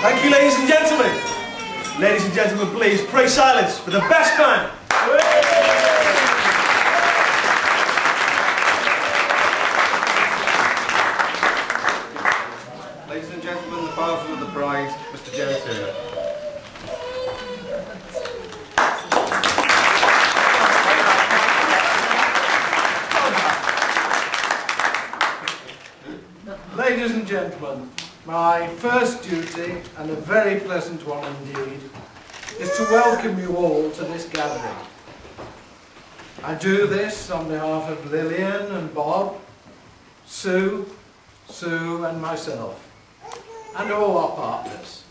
Thank you, ladies and gentlemen. Ladies and gentlemen, please pray silence for the best man. Ladies and gentlemen, the father of the bride, Mr. Gerry. Ladies and gentlemen, my first duty, and a very pleasant one indeed, is to welcome you all to this gathering. I do this on behalf of Lillian and Bob, Sue and myself, and all our partners.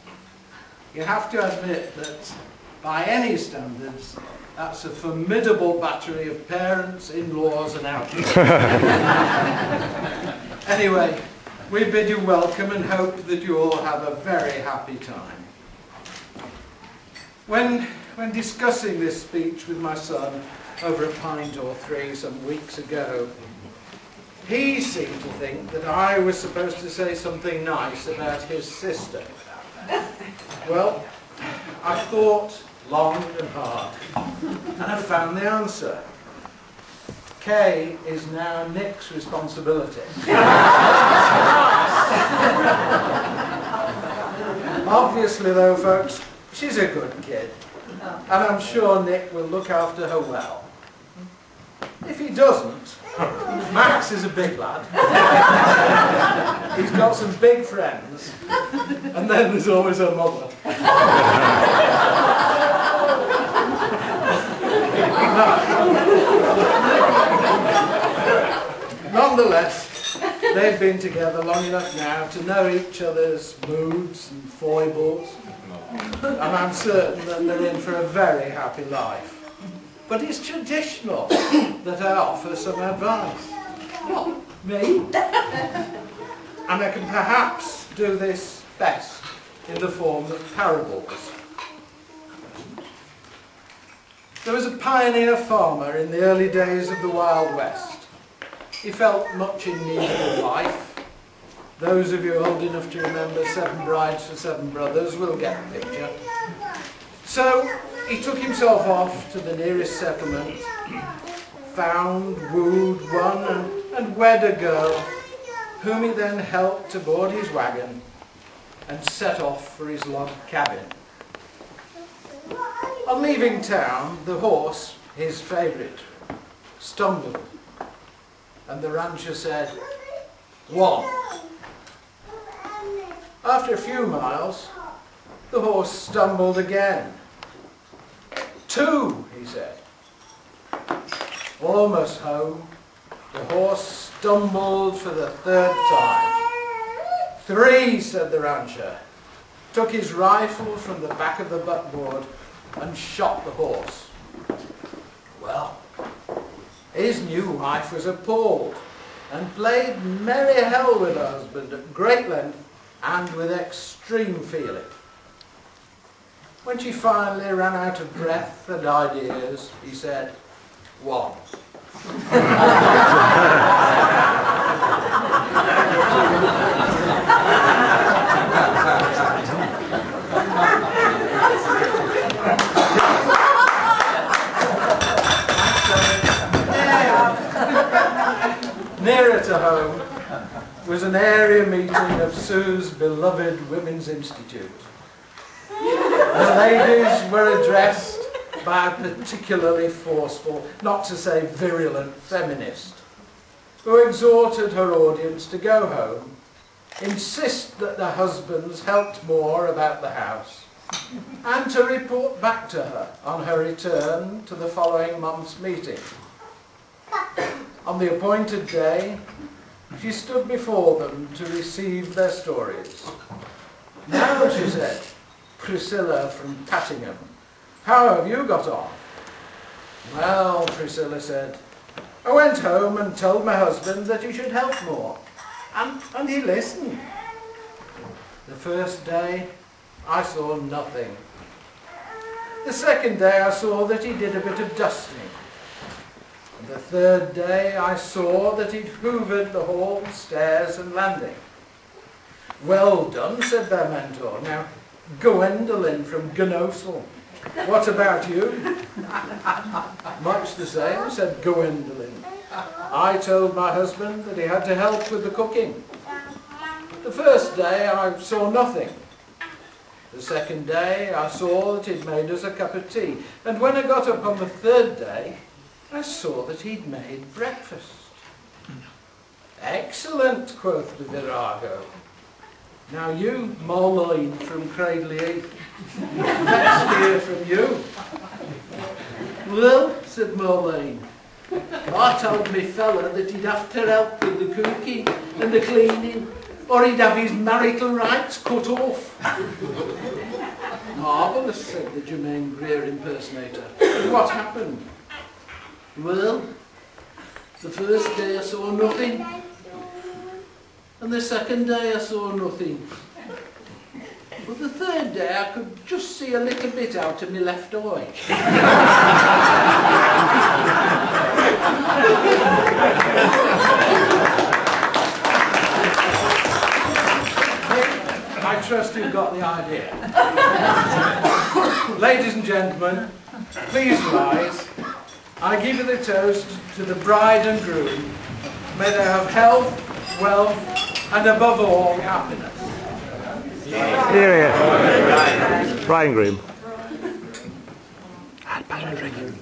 You have to admit that, by any standards, that's a formidable battery of parents, in-laws and outlaws. Anyway, we bid you welcome and hope that you all have a very happy time. When discussing this speech with my son over a pint or three some weeks ago, he seemed to think that I was supposed to say something nice about his sister. Well, I thought long and hard, and I found the answer. Kay is now Nick's responsibility. Obviously though, folks, she's a good kid, and I'm sure Nick will look after her well. If he doesn't, Max is a big lad. He's got some big friends, and then there's always her mother. Nonetheless, they've been together long enough now to know each other's moods and foibles, and I'm certain that they're in for a very happy life. But it's traditional that I offer some advice. What, me? And I can perhaps do this best in the form of parables. There was a pioneer farmer in the early days of the Wild West. He felt much in need of life. Those of you old enough to remember 7 Brides for 7 Brothers will get the picture. So he took himself off to the nearest settlement, found, wooed, won and wed a girl, whom he then helped aboard his wagon and set off for his log cabin. On leaving town, the horse, his favourite, stumbled, and the rancher said, 1. After a few miles, the horse stumbled again. 2, he said. Almost home, the horse stumbled for the 3rd time. 3, said the rancher, took his rifle from the back of the buckboard and shot the horse. Well, his new wife was appalled and played merry hell with her husband at great length and with extreme feeling. When she finally ran out of breath and ideas, he said, 1. Nearer to home was an area meeting of Sue's beloved Women's Institute. The ladies were addressed by a particularly forceful, not to say virulent, feminist, who exhorted her audience to go home, insist that their husbands helped more about the house, and to report back to her on her return to the following month's meeting. On the appointed day, she stood before them to receive their stories. Now, she said, Priscilla from Pattingham, how have you got on? Well, Priscilla said, I went home and told my husband that he should help more, and he listened. The first day, I saw nothing. The second day, I saw that he did a bit of dusting. And the third day, I saw that he'd hoovered the hall, stairs and landing. Well done, said their mentor. Now, Gwendolyn from Gnosal. What about you? Much the same, said Gwendolyn. I told my husband that he had to help with the cooking. The first day I saw nothing. The second day I saw that he'd made us a cup of tea. And when I got up on the third day, I saw that he'd made breakfast. Excellent, quoth the virago. Now you, Moline from Cradley, let's hear from you. Well, said Moline, I told me fella that he'd have to help with the cooking and the cleaning, or he'd have his marital rights cut off. Marvellous, said the Jermaine Greer impersonator. And what happened? Well, the first day I saw nothing, and the second day I saw nothing. But the third day I could just see a little bit out of my left eye. I trust you've got the idea. Ladies and gentlemen, please rise. I give you the toast to the bride and groom. May they have health, wealth, and above all, happiness. Here, here. Bride and groom. I'd better drink it.